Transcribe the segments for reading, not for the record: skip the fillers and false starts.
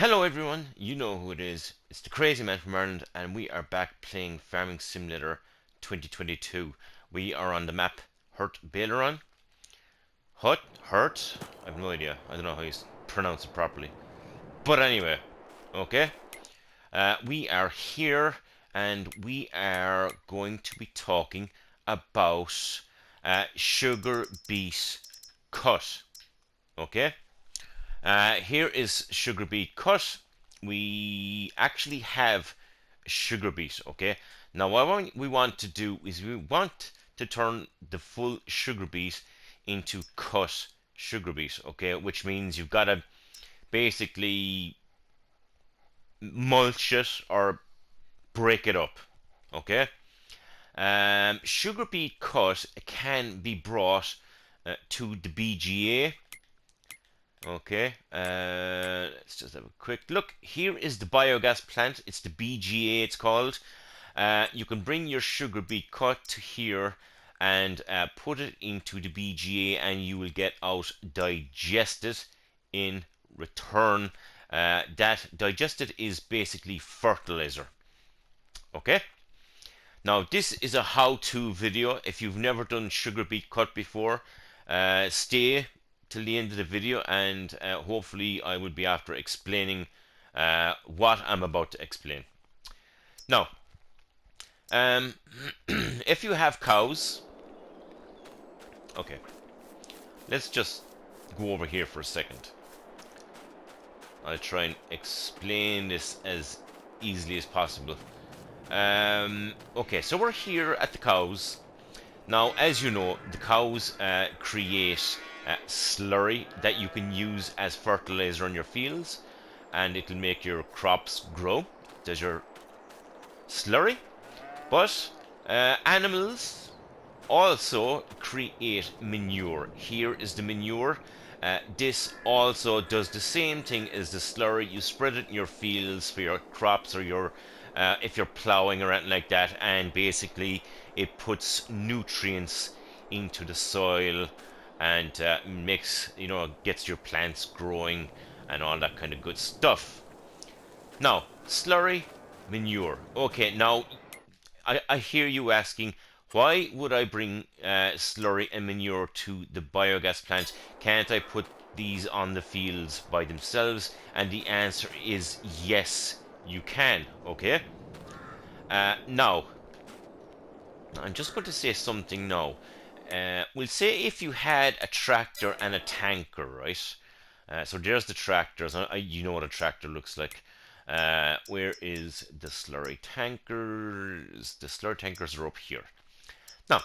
Hello everyone, you know who it is. It's the Crazy Man from Ireland, and we are back playing Farming Simulator 2022. We are on the map Hurt Baileron. Hurt? I have no idea. I don't know how you pronounce it properly. But anyway, okay. We are here, and we are going to be talking about sugar beet cut. Okay. Here is sugar beet cut. We actually have sugar beet, okay? Now what we want to do is we want to turn the full sugar beet into cut sugar beet, okay? Which means you've got to basically mulch it or break it up, okay? Sugar beet cut can be brought to the BGA. Okay, let's just have a quick look. Here is the biogas plant. It's the BGA, it's called. You can bring your sugar beet cut to here and put it into the BGA, and you will get out digested in return. That digested is basically fertilizer. Okay? Now, this is a how-to video. If you've never done sugar beet cut before, stay till the end of the video, and hopefully I will be after explaining what I'm about to explain. Now, if you have cows, okay, let's just go over here for a second. I'll try and explain this as easily as possible. Okay, so we're here at the cows. Now, as you know, the cows create slurry that you can use as fertilizer on your fields, and it'll make your crops grow. There's your slurry. But animals also create manure. Here is the manure. This also does the same thing as the slurry. You spread it in your fields for your crops, or your if you're plowing or anything like that, and basically it puts nutrients into the soil and gets your plants growing and all that kind of good stuff. Now, slurry manure. Okay, now I hear you asking, why would I bring slurry and manure to the biogas plant? Can't I put these on the fields by themselves? And the answer is yes, you can. Okay. Now, I'm just going to say something now. We'll say if you had a tractor and a tanker, right? So there's the tractors. You know what a tractor looks like. Where is the slurry tankers? The slurry tankers are up here. Now,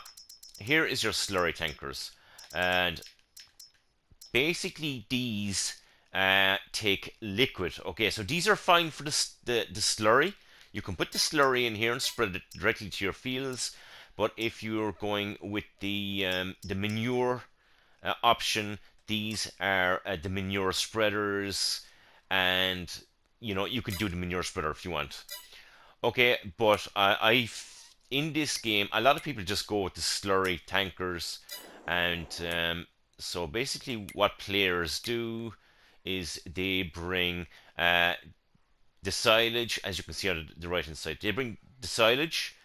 here is your slurry tankers. And basically these take liquid. Okay, so these are fine for the slurry. You can put the slurry in here and spread it directly to your fields. But if you're going with the manure option, these are the manure spreaders, and you can do the manure spreader if you want. Okay, but in this game, a lot of people just go with the slurry tankers, and so basically what players do is they bring the silage, as you can see on the right hand side. They bring the silage,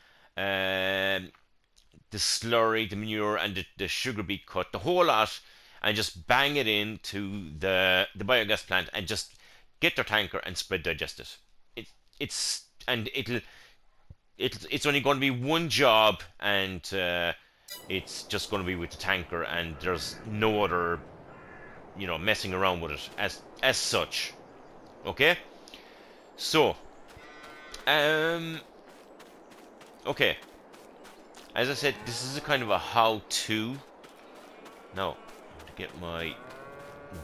the slurry, the manure, and the sugar beet cut, the whole lot, and just bang it into the biogas plant and just get their tanker and spread digest it. It's only going to be one job, and it's just going to be with the tanker, and there's no other messing around with it as such. Okay, so okay, as I said, this is a kind of a how-to. Now, to get my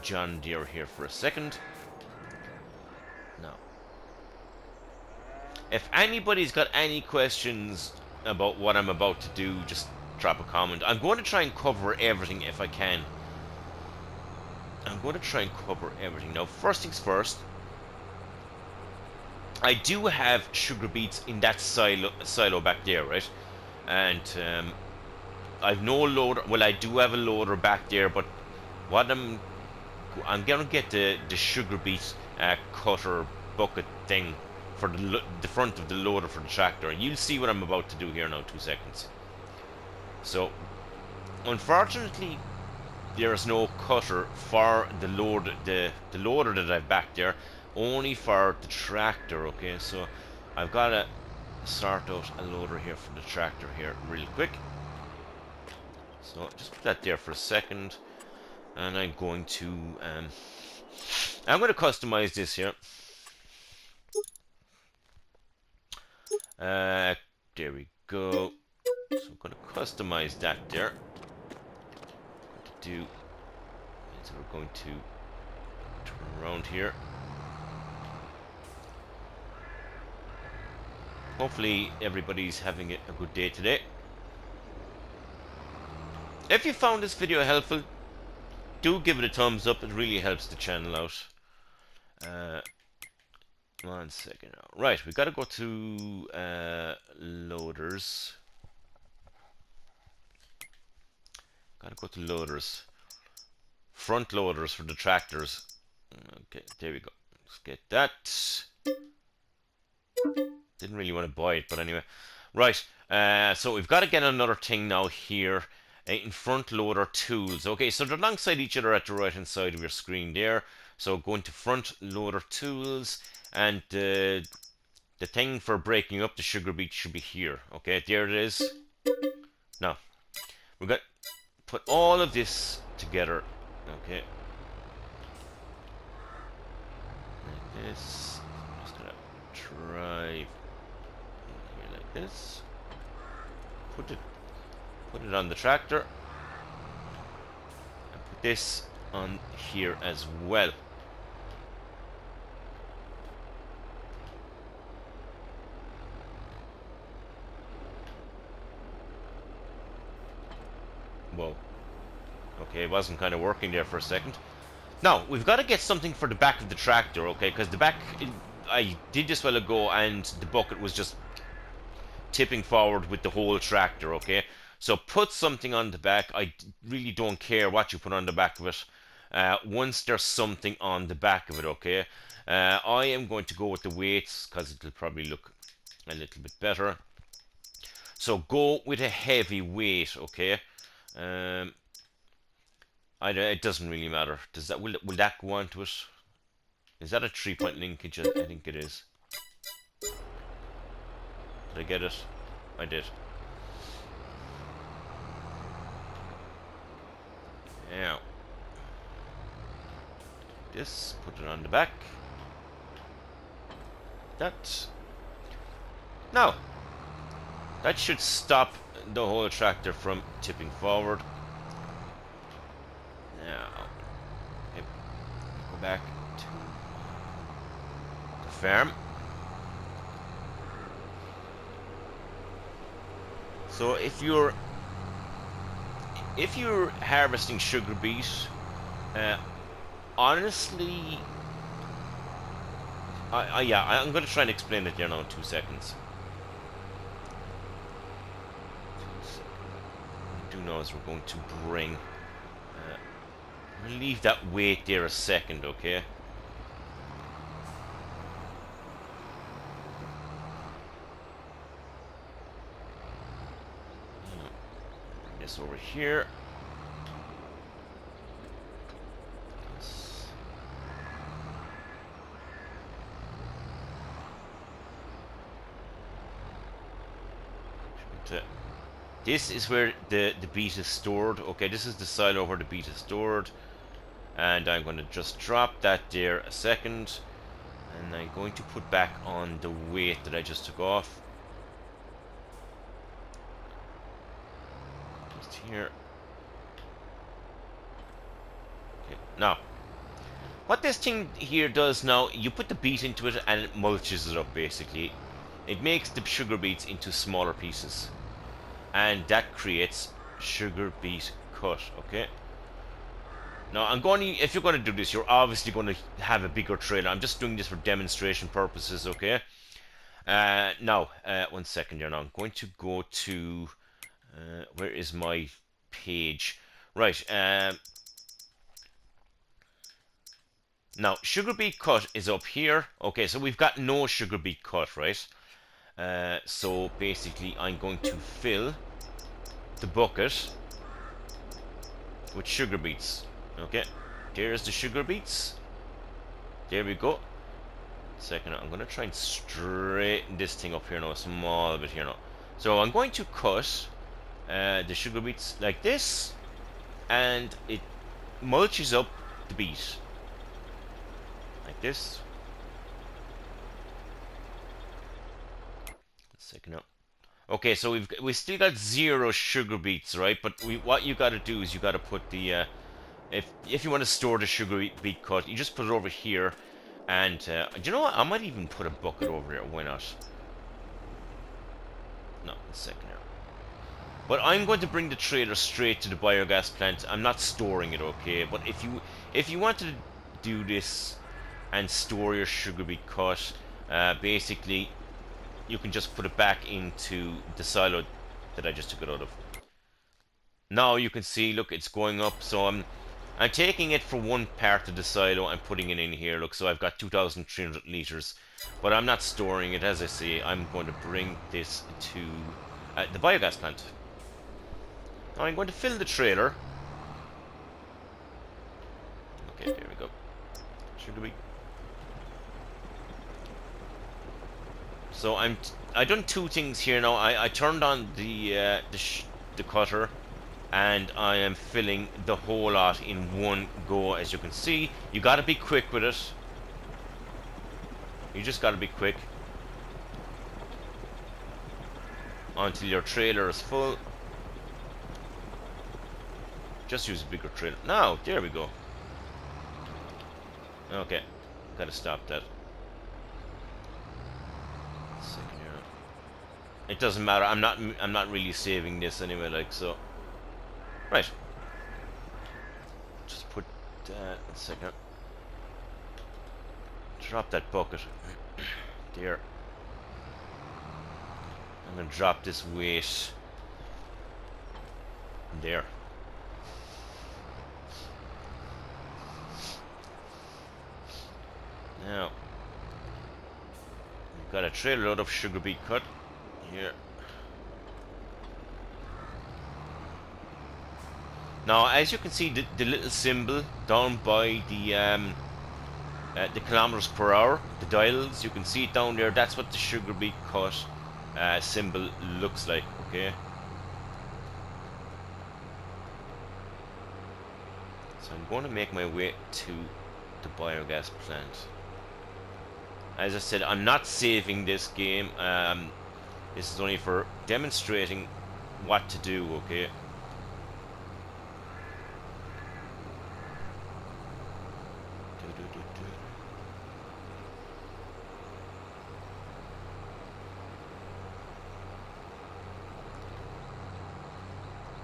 John Deere here for a second. Now, if anybody's got any questions about what I'm about to do, just drop a comment. I'm going to try and cover everything if I can. I'm going to try and cover everything. Now, first things first, I do have sugar beets in that silo back there, right? And I've no loader. Well, I do have a loader back there, but what I'm gonna get the sugar beets cutter bucket thing for the front of the loader for the tractor. And you'll see what I'm about to do here now, 2 seconds. So, unfortunately, there's no cutter for the loader that I've back there, only for the tractor. Okay, so I've got to sort out a loader here for the tractor here real quick. So just put that there for a second, and I'm going to customize this here. There we go. So I'm going to customize that there. What to do is we're going to turn around here. Hopefully everybody's having a good day today. If you found this video helpful, do give it a thumbs up. It really helps the channel out. 1 second now. Right, we got to go to loaders. Got to go to loaders. Front loaders for the tractors. Okay, there we go. Let's get that. Didn't really want to buy it, but anyway. Right, so we've got to get another thing now here in front loader tools. Okay, so they're alongside each other at the right hand side of your screen there. So go into front loader tools, and the thing for breaking up the sugar beet should be here. Okay, there it is. Now, we've got to put all of this together. Okay. Like this. I'm just gonna try here like this. Put it on the tractor. And put this on here as well. Whoa. Okay, it wasn't kind of working there for a second. Now, we've got to get something for the back of the tractor, okay? Because the back, I did this a while ago, and the bucket was just tipping forward with the whole tractor, okay? So put something on the back. I really don't care what you put on the back of it. Once there's something on the back of it, okay? I am going to go with the weights, because it'll probably look a little bit better. So go with a heavy weight, okay? It doesn't really matter. Does that will that go onto it? Is that a 3-point linkage? I think it is. Did I get it? I did. Now, this, put it on the back. That. Now, that should stop the whole tractor from tipping forward. Now, okay, go back to the farm. So if you're harvesting sugar beet, honestly, I'm going to try and explain it here now in 2 seconds. What I do know is we're going to bring. Leave that weight there a second, okay? Bring this over here. This is where the beet is stored. Okay, this is the silo where the beet is stored. And I'm going to just drop that there a second. And I'm going to put back on the weight that I just took off. Just here. Okay, now, what this thing here does now, you put the beet into it and it mulches it up basically. It makes the sugar beets into smaller pieces. And that creates sugar beet cut, okay? Now, if you're going to do this, you're obviously going to have a bigger trailer. I'm just doing this for demonstration purposes, okay? Now, 1 second here now. I'm going to go to, where is my page? Right, Now, sugar beet cut is up here. Okay, so we've got no sugar beet cut, right? So basically, I'm going to fill the bucket with sugar beets. Okay, there's the sugar beets. There we go. Second, I'm going to try and straighten this thing up here now, a small bit here now. So I'm going to cut the sugar beets like this, and it mulches up the beet like this. Second up. Okay, so we still got 0 sugar beets, right? But what you got to do is you got to put the if you want to store the sugar beet cut, you just put it over here, and do you know what? I might even put a bucket over here. Why not? No, a second here. But I'm going to bring the trailer straight to the biogas plant. I'm not storing it, okay? But if you wanted to do this and store your sugar beet cut, basically you can just put it back into the silo that I just took it out of. Now you can see, look, it's going up. So I'm taking it for one part of the silo and putting it in here. Look, so I've got 2,300 liters, but I'm not storing it. As I say, I'm going to bring this to the biogas plant. Now I'm going to fill the trailer. Okay, there we go. Should we? So I done 2 things here now. I turned on the cutter, and I am filling the whole lot in one go. As you can see, you got to be quick with it. You just got to be quick until your trailer is full. Just use a bigger trailer. Now, there we go. Okay, gotta stop that. Second here. It doesn't matter. I'm not really saving this anyway. Like so. Right. Just put that. A second. Drop that bucket. There. I'm gonna drop this weight. There. Now, we've got a trailer load of sugar beet cut here. Now, as you can see, the little symbol down by the kilometers per hour, the dials, you can see it down there. That's what the sugar beet cut symbol looks like. Okay. So I'm going to make my way to the biogas plant. As I said, I'm not saving this game. This is only for demonstrating what to do, okay?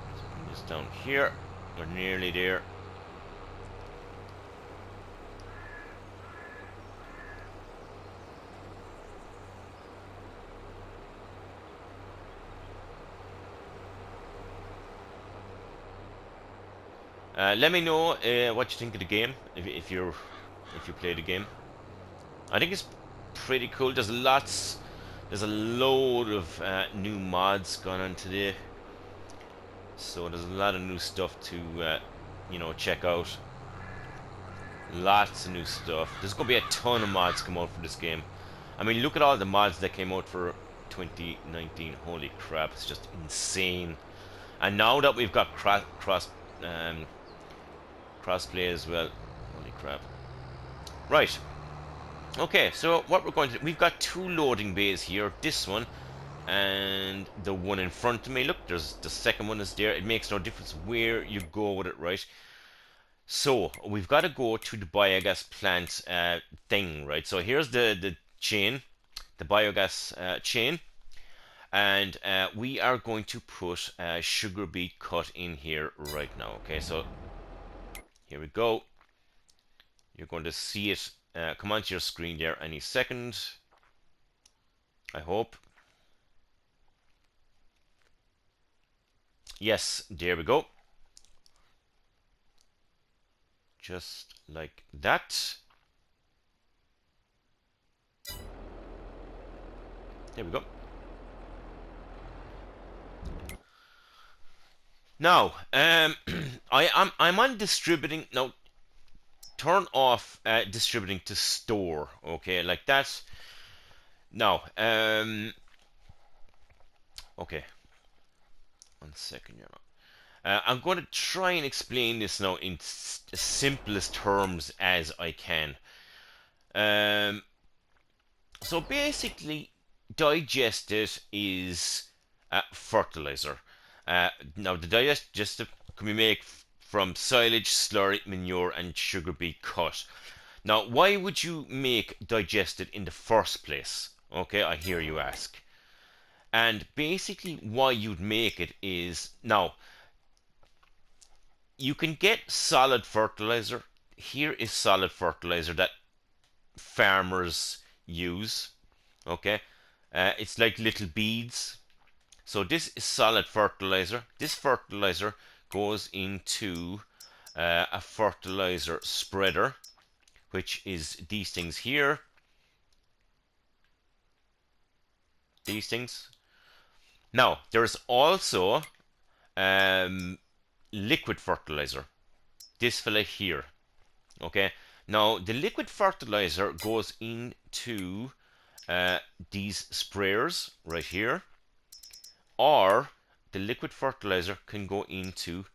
Let's bring this down here. We're nearly there. Let me know what you think of the game if you play the game. I think it's pretty cool. There's a load of new mods gone on today, so there's a lot of new stuff to check out. Lots of new stuff. There's gonna be a ton of mods come out for this game. I mean, look at all the mods that came out for 2019. Holy crap, it's just insane. And now that we've got crossplay as well. Holy crap. Right. Okay, so what we're going to do, we've got 2 loading bays here. This one and the one in front of me. Look, there's the second one is there. It makes no difference where you go with it, right? So we've got to go to the biogas plant thing, right? So here's the chain, the biogas chain, and we are going to put sugar beet cut in here right now. Okay, so here we go. You're going to see it come onto your screen there any second, I hope. Yes, there we go. Just like that. There we go. Now, I'm on distributing now. Turn off distributing to store. Okay, like that. Now, okay, 1 second, I'm going to try and explain this now in the simplest terms as I can. So basically, digested is fertilizer. Now, the digestive can be made from silage, slurry, manure, and sugar beet cut. Now, why would you make digested in the first place? Okay, I hear you ask. And basically, why you'd make it is now you can get solid fertilizer. Here is solid fertilizer that farmers use. Okay, it's like little beads. So this is solid fertilizer. This fertilizer goes into a fertilizer spreader, which is these things here. These things. Now there's also liquid fertilizer. This fella here. Okay. Now the liquid fertilizer goes into these sprayers right here, or the liquid fertilizer can go into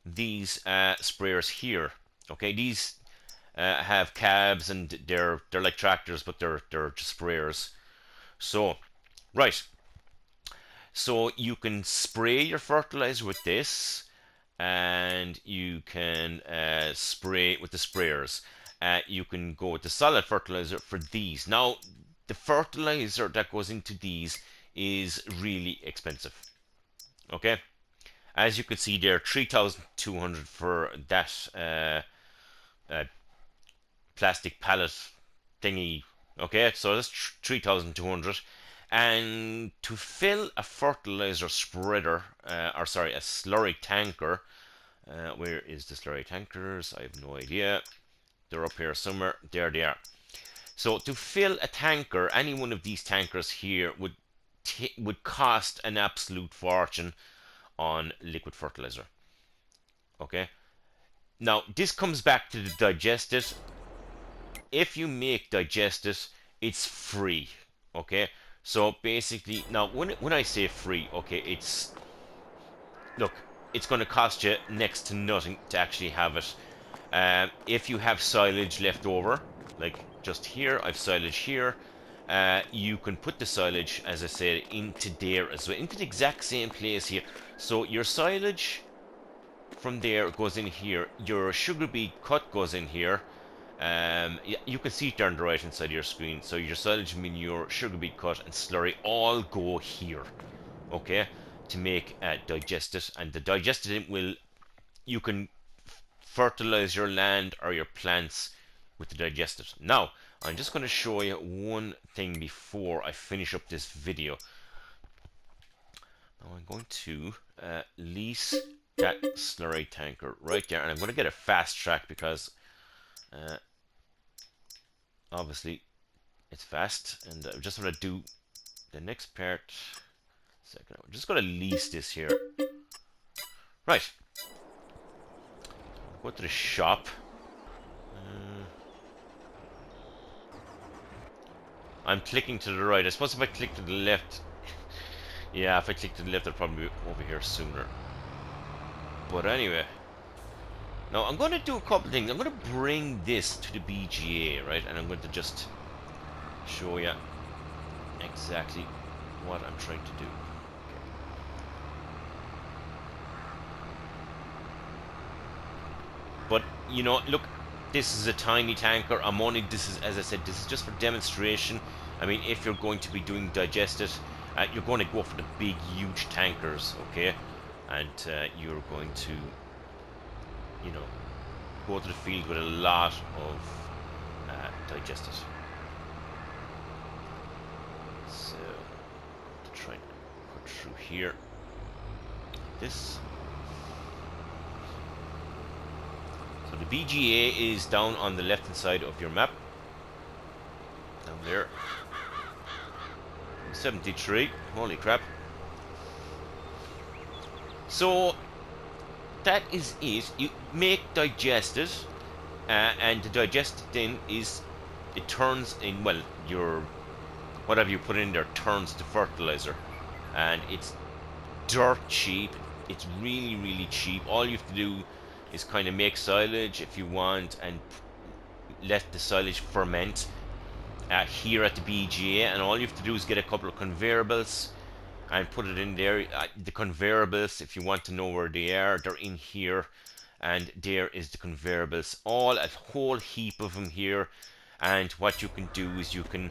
these sprayers here. Okay, these have cabs and they're like tractors, but they're just sprayers. So, right. So you can spray your fertilizer with this, and you can spray with the sprayers. You can go with the solid fertilizer for these. Now, the fertilizer that goes into these is really expensive. Okay, as you can see there, 3,200 for that plastic pallet thingy. Okay, so that's 3,200. And to fill a fertilizer spreader, or sorry, a slurry tanker, where is the slurry tankers? I have no idea. They're up here somewhere. There they are. So to fill a tanker, any one of these tankers here would cost an absolute fortune on liquid fertilizer. Okay. Now this comes back to the digested. If you make digested, it's free. Okay. So basically, now when I say free, okay, it's look, it's going to cost you next to nothing to actually have it. If you have silage left over, like just here, I've silage here. You can put the silage, as I said, into there as well, into the exact same place here. So your silage from there goes in here. Your sugar beet cut goes in here. You can see it there on the right hand side of your screen. So your silage, manure, sugar beet cut, and slurry all go here. Okay, to make digested, and the digested you can fertilize your land or your plants with the digested. Now, I'm just going to show you one thing before I finish up this video. Now I'm going to lease that slurry tanker right there, and I'm going to get a fast track because obviously it's fast, and I just want to do the next part. Second, I'm just going to lease this here. Right. Go to the shop. I'm clicking to the right. I suppose if I click to the left, yeah, if I click to the left, I'll probably be over here sooner. But anyway, now I'm going to do a couple things. I'm going to bring this to the BGA, right? And I'm going to just show you exactly what I'm trying to do. But you know, look, this is a tiny tanker. This is, as I said, this is just for demonstration. I mean, if you're going to be doing digested, you're going to go for the big, huge tankers, okay? And you're going to, you know, go to the field with a lot of digested. So, to try and cut through here. This. So the BGA is down on the left hand side of your map. Down there. 73. Holy crap. So that is it. You make digested, and the digested then is, it turns in, well, your whatever you put in there turns to fertilizer, and it's dirt cheap. It's really, really cheap. All you have to do is kind of make silage if you want, and let the silage ferment here at the BGA, and all you have to do is get a couple of conveyor belts and put it in there. The conveyor belts, if you want to know where they are, they're in here, and there is the conveyor belts, all a whole heap of them here. And what you can do is you can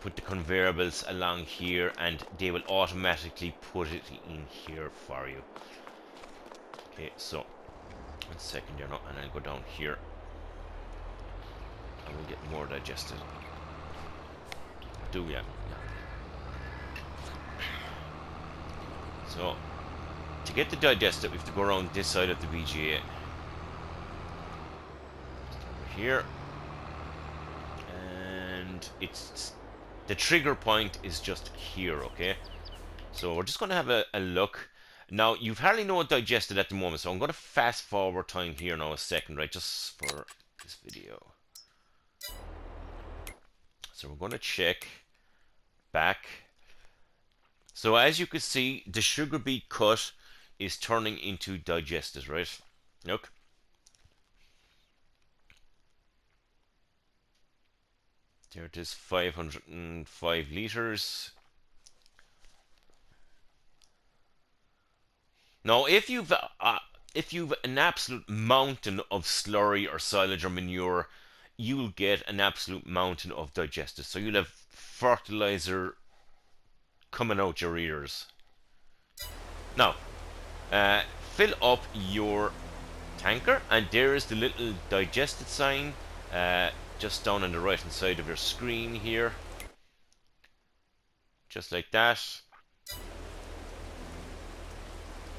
put the conveyor belts along here, and they will automatically put it in here for you. Okay, so 1 second there now, and I'll go down here and we'll get more digested. Do ya? So to get the digested, we have to go around this side of the BGA. Over here, and it's the trigger point is just here. Okay, so we're just going to have a look. Now, you've hardly no digested at the moment, so I'm going to fast forward time here now a second, right, just for this video. So we're going to check back. So as you can see, the sugar beet cut is turning into digested, right? Look. There it is, 505 liters. Now, if you've an absolute mountain of slurry or silage or manure, you'll get an absolute mountain of digested. So you'll have fertilizer coming out your ears. Now, fill up your tanker, and there is the little digested sign just down on the right hand side of your screen here. Just like that.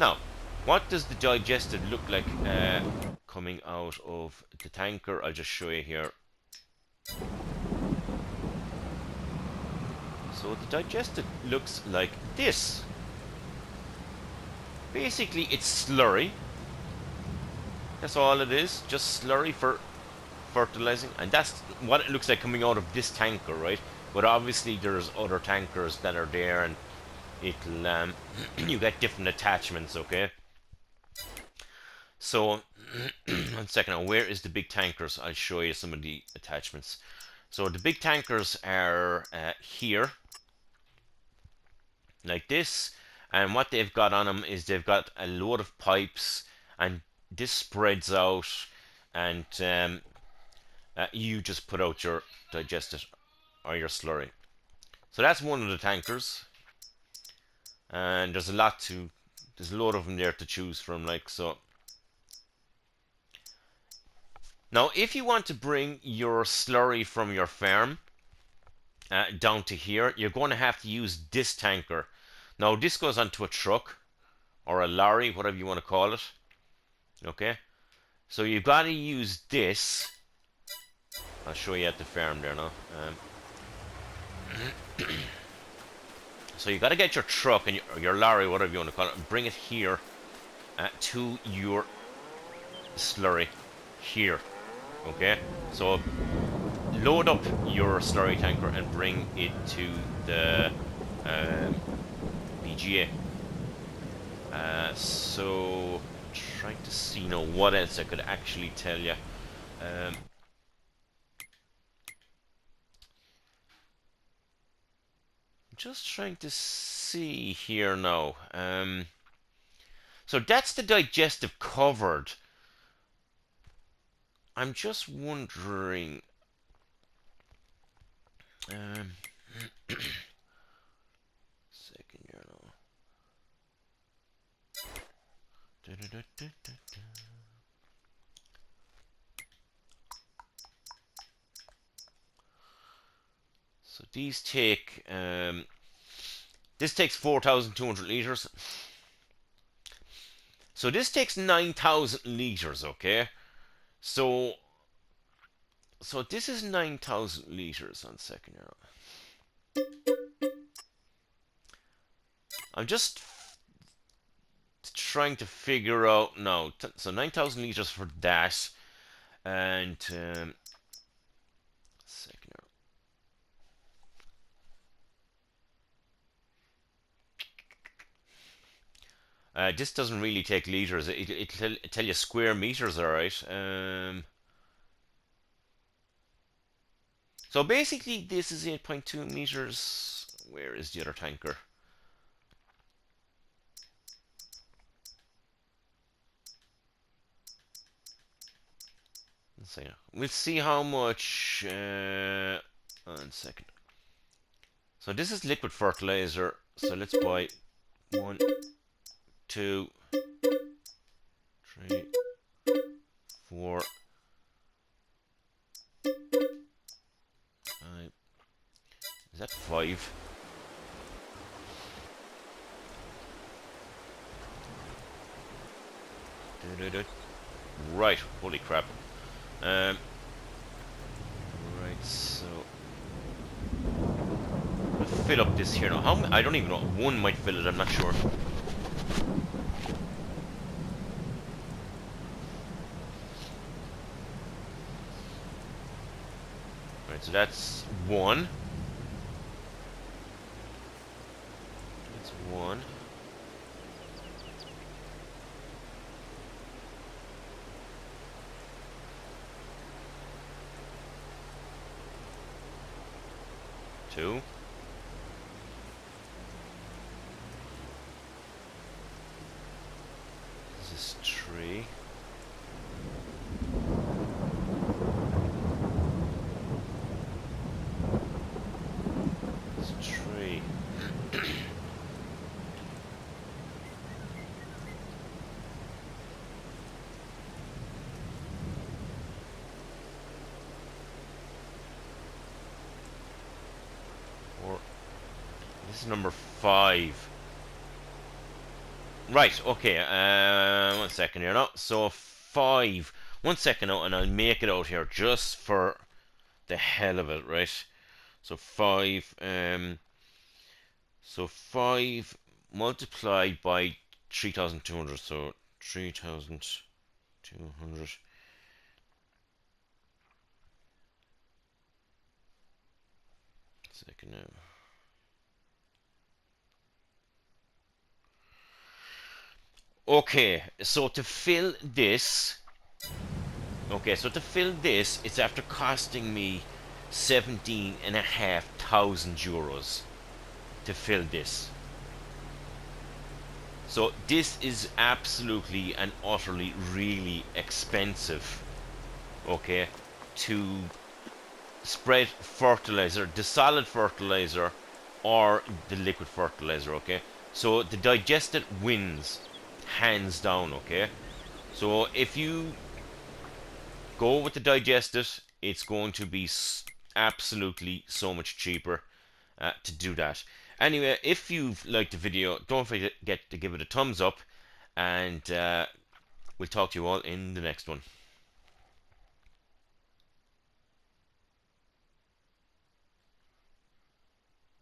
Now, what does the digested look like coming out of the tanker? I'll just show you here. So the digested looks like this. Basically, it's slurry. That's all it is, just slurry for fertilizing, and that's what it looks like coming out of this tanker, right? But obviously there's other tankers that are there, and it'll you get different attachments. Okay, so 1 second now, where is the big tankers? I'll show you some of the attachments. So the big tankers are here, like this, and what they've got on them is they've got a load of pipes, and this spreads out, and you just put out your digested or your slurry. So that's one of the tankers, and there's a load of them there to choose from, like so. Now, if you want to bring your slurry from your farm down to here, you're going to have to use this tanker. Now, this goes onto a truck or a lorry, whatever you want to call it. Okay, so you've got to use this. I'll show you at the farm there now. So you got to get your truck and your lorry, whatever you want to call it, and bring it here to your slurry here. Okay, so load up your slurry tanker and bring it to the BGA. So trying to see now what else I could actually tell you. Just trying to see here now. So that's the digestive covered. I'm just wondering. Second here now. So these take. This takes 4,200 liters. So this takes 9,000 liters. Okay. So this is 9,000 liters on second arrow. I'm just trying to figure out now. So 9,000 liters for that, and second. This doesn't really take liters. It tell you square meters, all right. So basically, this is 8.2 meters. Where is the other tanker? Let's see. We'll see how much. One second. So this is liquid fertilizer. So let's buy 1, 2, 3, 4, 5. Is that 5? Right. Holy crap. Right. So I'll fill up this here now. I don't even know. One might fill it. I'm not sure. Right. So that's 1. That's 1. 2. This is 3. This is 3. This is number 5. Right, okay, 1 second here now. So 5. 1 second now, and I'll make it out here just for the hell of it, right? So 5, so 5 multiplied by 3,200, so 3,200. Second now. Okay, so to fill this, it's after costing me 17,500 euros to fill this. So this is absolutely and utterly really expensive, okay, to spread fertilizer, the solid fertilizer or the liquid fertilizer, okay? So the digested wins, hands down, okay? So if you go with the digested, it's going to be absolutely so much cheaper to do that. Anyway, if you've liked the video, don't forget to give it a thumbs up, and we'll talk to you all in the next one.